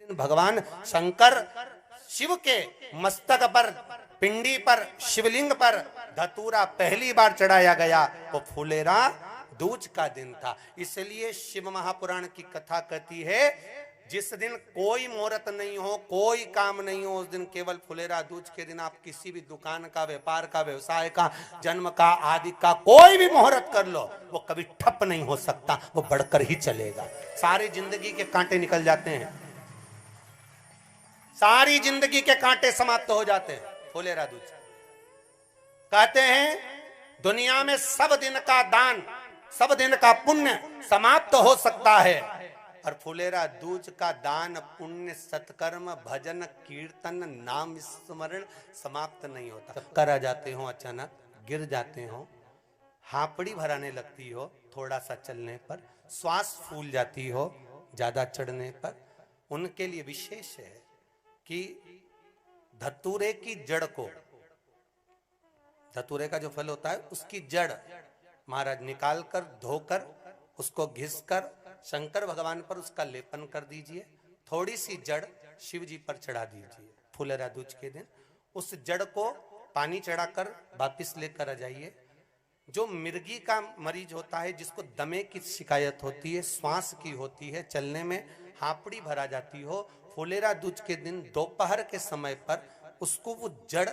भगवान शंकर शिव के मस्तक पर, पिंडी पर, शिवलिंग पर धतूरा पहली बार चढ़ाया गया, वो फुलेरा दूज का दिन था। इसलिए शिव महापुराण की कथा कहती है जिस दिन कोई मुहूर्त नहीं हो, कोई काम नहीं हो, उस दिन केवल फुलेरा दूज के दिन आप किसी भी दुकान का, व्यापार का, व्यवसाय का, जन्म का, आदि का कोई भी मुहूर्त कर लो, वो कभी ठप नहीं हो सकता, वो बढ़कर ही चलेगा। सारी जिंदगी के कांटे निकल जाते हैं, सारी जिंदगी के कांटे समाप्त हो जाते हैं फुलेरा दूज। कहते हैं दुनिया में सब दिन का दान, सब दिन का पुण्य समाप्त हो सकता है, और फुलेरा दूज का दान, पुण्य, सत्कर्म, भजन, कीर्तन, नाम स्मरण समाप्त नहीं होता। चक्कर आ जाते हो, अचानक गिर जाते हो, हापड़ी भराने लगती हो थोड़ा सा चलने पर, श्वास फूल जाती हो ज्यादा चढ़ने पर, उनके लिए विशेष है कि धतूरे की जड़ को, धतूरे का जो फल होता है उसकी जड़ महाराज निकाल कर, धोकर, उसको घिसकर शंकर भगवान पर उसका लेपन कर दीजिए। थोड़ी सी जड़ शिव जी पर चढ़ा दीजिए फुलेरा दूज के दिन। उस जड़ को पानी चढ़ाकर वापिस लेकर आ जाइए। जो मिर्गी का मरीज होता है, जिसको दमे की शिकायत होती है, श्वास की होती है, चलने में हापड़ी भरा जाती हो, फुलेरा दूज के दिन दोपहर के समय पर उसको वो जड़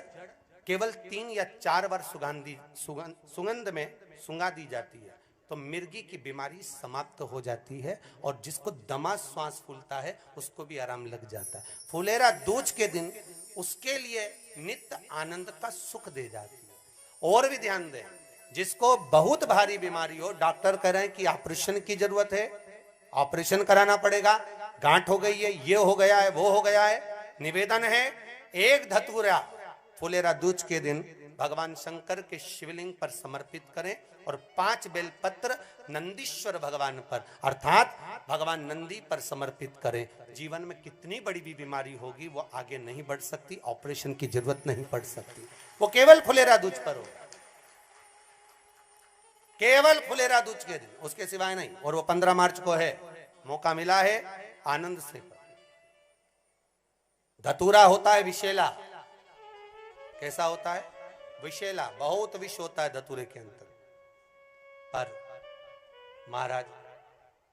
केवल 3 या 4 बार सुगंध में सुंगा दी जाती है, तो मिर्गी की बीमारी समाप्त हो जाती है, और जिसको दमा श्वास फूलता है उसको भी आराम लग जाता है। फुलेरा दूज के दिन उसके लिए नित्य आनंद का सुख दे जाती है। और भी ध्यान दें, जिसको बहुत भारी बीमारी हो, डॉक्टर कह रहे हैं कि ऑपरेशन की जरूरत है, ऑपरेशन कराना पड़ेगा, गांठ हो गई है, ये हो गया है, वो हो गया है, निवेदन है एक धतूरा फुलेरा दूज के दिन भगवान शंकर के शिवलिंग पर समर्पित करें, और 5 बेलपत्र नंदीश्वर भगवान पर अर्थात भगवान नंदी पर समर्पित करें। जीवन में कितनी बड़ी भी बीमारी होगी वो आगे नहीं बढ़ सकती, ऑपरेशन की जरूरत नहीं पड़ सकती, वो केवल फुलेरा दूज पर होगा, केवल फुलेरा दूज के दिन, उसके सिवाय नहीं। और वो 15 मार्च को है, मौका मिला है, आनंद से। धतूरा होता है विषैला। कैसा होता है? विषैला, बहुत विष होता है धतूरे के अंदर। पर महाराज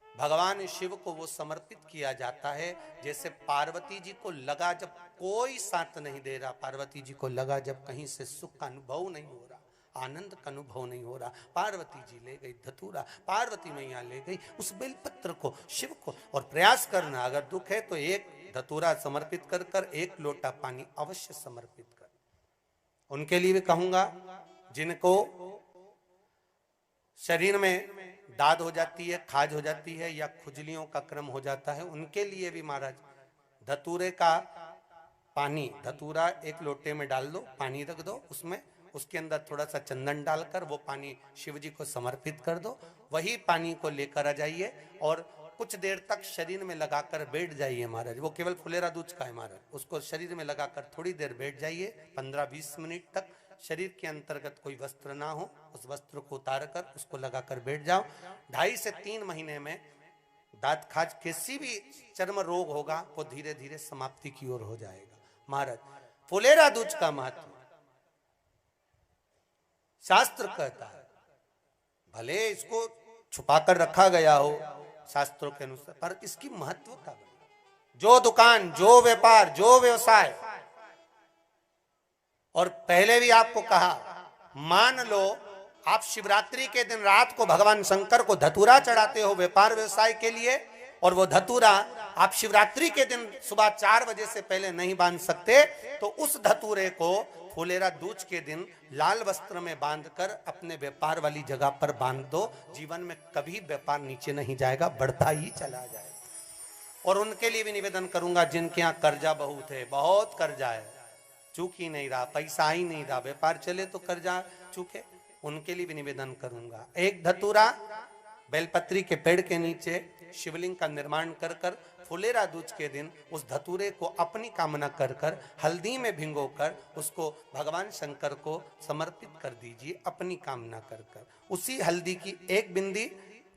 भगवान शिव को वो समर्पित किया जाता है जैसे पार्वती जी को लगा, जब कोई साथ नहीं दे रहा, पार्वती जी को लगा जब कहीं से सुख का अनुभव नहीं हो रहा, आनंद का अनुभव नहीं हो रहा, पार्वती जी ले गई धतूरा, पार्वती मैया ले गई उस बेलपत्र को शिव को। और प्रयास करना, अगर दुख है तो एक धतूरा समर्पित कर कर 1 लोटा पानी अवश्य समर्पित कर। उनके लिए भी कहूंगा जिनको शरीर में दाद हो जाती है, खाज हो जाती है, या खुजलियों का क्रम हो जाता है, उनके लिए भी महाराज धतूरे का पानी, धतूरा 1 लोटे में डाल दो, पानी रख दो उसमें, उसके अंदर थोड़ा सा चंदन डालकर वो पानी शिव जी को समर्पित कर दो। वही पानी को लेकर आ जाइए और कुछ देर तक शरीर में लगाकर बैठ जाइए महाराज। वो केवल फुलेरा दूज का है महाराज, उसको शरीर में लगाकर थोड़ी देर बैठ जाइए, 15-20 मिनट तक। शरीर के अंतर्गत कोई वस्त्र ना हो, उस वस्त्र को उतार कर उसको लगाकर बैठ जाओ। 2.5 से 3 महीने में दांत खाज, किसी भी चर्म रोग होगा वो धीरे धीरे समाप्ति की ओर हो जाएगा। महाराज फुलेरा दूज का महत्व शास्त्र कहता है, भले इसको छुपाकर रखा गया हो शास्त्रों के अनुसार, पर इसकी महत्वता, जो दुकान, जो व्यापार, जो व्यवसाय, और पहले भी आपको कहा, मान लो आप शिवरात्रि के दिन रात को भगवान शंकर को धतूरा चढ़ाते हो व्यापार व्यवसाय के लिए, और वो धतूरा आप शिवरात्रि के दिन सुबह 4 बजे से पहले नहीं बांध सकते, तो उस धतूरे को फुलेरा दूज के दिन लाल वस्त्र में बांधकर अपने व्यापार वाली जगह पर बांध दो। जीवन में कभी व्यापार नीचे नहीं जाएगा, बढ़ता ही चला जाएगा। और उनके लिए भी निवेदन करूंगा जिनके यहाँ कर्जा बहुत है, बहुत कर्जा है, चूक ही नहीं रहा, पैसा ही नहीं रहा, व्यापार चले तो कर्जा चूके, उनके लिए भी निवेदन करूंगा। 1 धतूरा बेलपत्री के पेड़ के नीचे शिवलिंग का निर्माण कर कर फुलेरा दूज के दिन उस धतूरे को अपनी कामना कर कर हल्दी में भिंगोकर उसको भगवान शंकर को समर्पित कर दीजिए अपनी कामना कर कर। उसी हल्दी की 1 बिंदी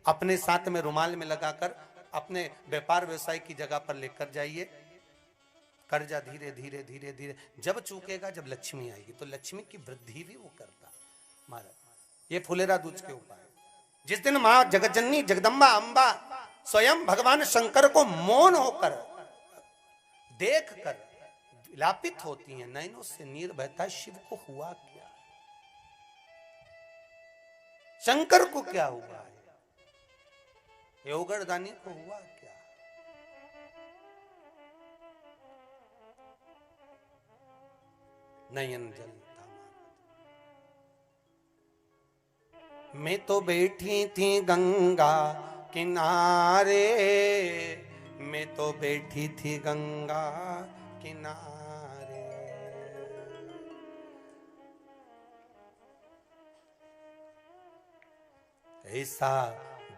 अपने साथ में रुमाल में लगाकर अपने व्यापार व्यवसाय की जगह पर लेकर जाइए। कर्जा धीरे धीरे धीरे धीरे जब चूकेगा, जब लक्ष्मी आएगी तो लक्ष्मी की वृद्धि भी वो करता महाराज। ये फुलेरा दूज के उपाय। जिस दिन मां जगतजननी जगदम्बा अंबा स्वयं भगवान शंकर को मौन होकर देख कर विलापित होती हैं, नैनों से नीर बहता, शिव को हुआ क्या, शंकर को क्या हुआ है, योगरदानी को हुआ क्या। नयन जलता मैं तो बैठी थी गंगा किनारे, मैं तो बैठी थी गंगा किनारे, ऐसा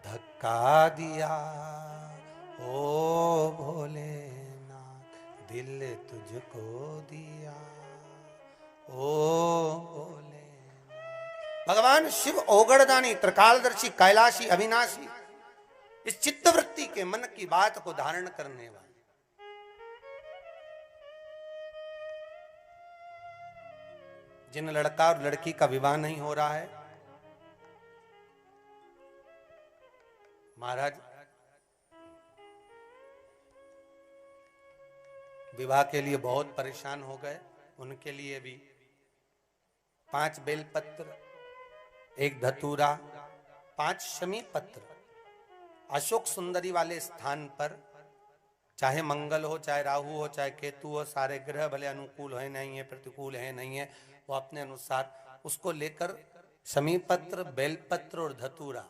धक्का दिया ओ भोलेनाथ, दिल तुझको दिया ओ भोले। भगवान शिव ओगड़दानी, त्रिकालदर्शी, कैलाशी, अविनाशी, इस चित्तवृत्ति के मन की बात को धारण करने वाले। जिन लड़का और लड़की का विवाह नहीं हो रहा है, महाराज विवाह के लिए बहुत परेशान हो गए, उनके लिए भी 5 बेलपत्र, 1 धतूरा, 5 शमी पत्र अशोक सुंदरी वाले स्थान पर, चाहे मंगल हो, चाहे राहु हो, चाहे केतु हो, सारे ग्रह भले अनुकूल है नहीं है, प्रतिकूल है नहीं है, वो अपने अनुसार उसको लेकर शमी पत्र, बेलपत्र और धतूरा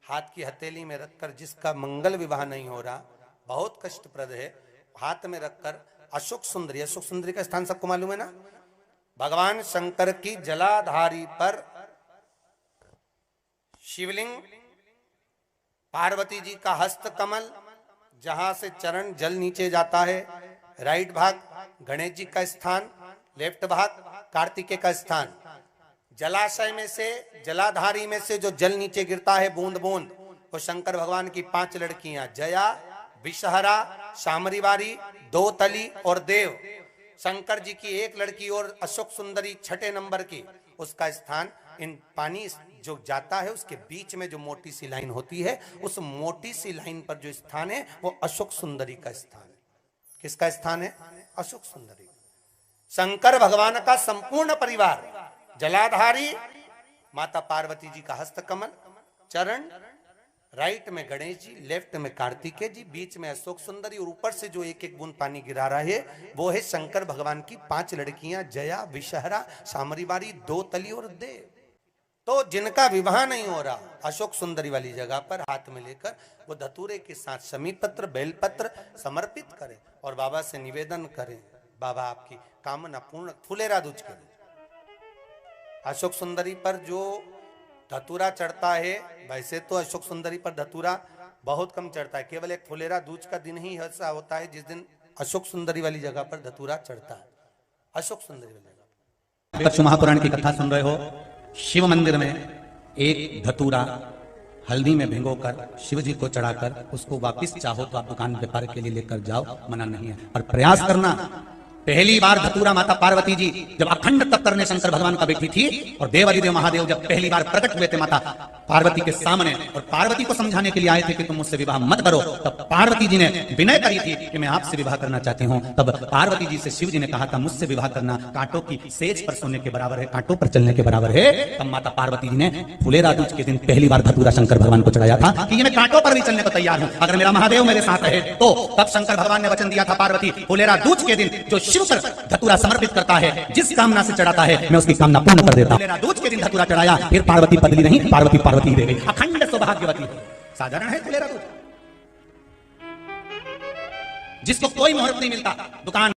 हाथ की हथेली में रखकर, जिसका मंगल विवाह नहीं हो रहा, बहुत कष्टप्रद है, हाथ में रखकर अशोक सुंदरी, अशोक सुंदरी का स्थान सबको मालूम है ना, भगवान शंकर की जलाधारी पर शिवलिंग, पार्वती जी का हस्त कमल, जहां से चरण जल नीचे जाता है, राइट भाग गणेश जी का स्थान, लेफ्ट भाग कार्तिकेय का स्थान। जलाशय में से, जलाधारी में से जो जल नीचे गिरता है बूंद बूंद, वो शंकर भगवान की 5 लड़कियां, जया, विषहरा, शामरीवारी, दोतली और देव। शंकर जी की 1 लड़की और अशोक सुंदरी 6ठे नंबर की, उसका स्थान, इन पानी जो जाता है उसके बीच में जो मोटी सी लाइन होती है, उस मोटी सी लाइन पर जो स्थान है वो अशोक सुंदरी का स्थान है। किसका स्थान है? अशोक सुंदरी। शंकर भगवान का संपूर्ण परिवार, जलाधारी माता पार्वती जी का हस्तकमल, चरण, राइट में गणेश जी, लेफ्ट में कार्तिकेय जी, बीच में अशोक सुंदरी, और ऊपर से जो 1-1 बूंद पानी गिरा रहा है वो है शंकर भगवान की 5 लड़कियां, जया, विषहरा, शामरीवारी, दोतली और देव। तो जिनका विवाह नहीं हो रहा, अशोक सुंदरी वाली जगह पर हाथ में लेकर वो धतूरे के साथ शमी पत्र, बेलपत्र समर्पित करें और बाबा से निवेदन करें, बाबा आपकी कामना पूर्ण। फुलेरा दूज करें। अशोक सुंदरी पर जो धतूरा चढ़ता है, वैसे तो अशोक सुंदरी पर धतूरा बहुत कम चढ़ता है, केवल एक फुलेरा दूज का दिन ही ऐसा होता है जिस दिन अशोक सुंदरी वाली जगह पर धतूरा चढ़ता है। अशोक सुंदरी वाली जगह। कच्छ महापुराण की कथा सुन रहे हो। शिव मंदिर में 1 धतूरा हल्दी में भिगोकर शिव जी को चढ़ाकर उसको वापिस चाहो तो आप दुकान व्यापार के लिए लेकर जाओ, मना नहीं है, पर प्रयास करना। पहली बार धतूरा माता पार्वती जी जब अखंड तप करने शंकर भगवान का बेटी थी और देवादिदेव महादेव जब पहली बार प्रकट हुए थे माता पार्वती के सामने और पार्वती को समझाने के लिए आए थे कि तुम मुझसे विवाह मत करो, तब पार्वती जी ने विनय करी थी कि मैं आपसे विवाह करना चाहती हूँ। तब पार्वती जी से शिव जी ने कहा था मुझसे विवाह करना कांटों की सेज पर सोने के बराबर है, कांटों पर चलने के बराबर है। तब माता पार्वती जी ने फुलेरा दूज के दिन पहली बार धतूरा शंकर भगवान को चढ़ाया था कि ये मैं कांटों पर भी चलने को तैयार हूँ अगर मेरा महादेव मेरे साथ रहे तो। तब शंकर भगवान ने वचन दिया था पार्वती फुलेरा दूज के दिन जो शिव पर धतूरा समर्पित करता है, जिस कामना से चढ़ाता है मैं उसकी कामना पूर्ण कर देता हूं। फुलेरा दूज के दिन धतूरा चढ़ाया, फिर पार्वती बदली नहीं, पार्वती पार्वती ही रह गई, अखंड सौभाग्यवती। साधारण है फुलेरा दूज। जिसको कोई मुहूर्त नहीं मिलता, दुकान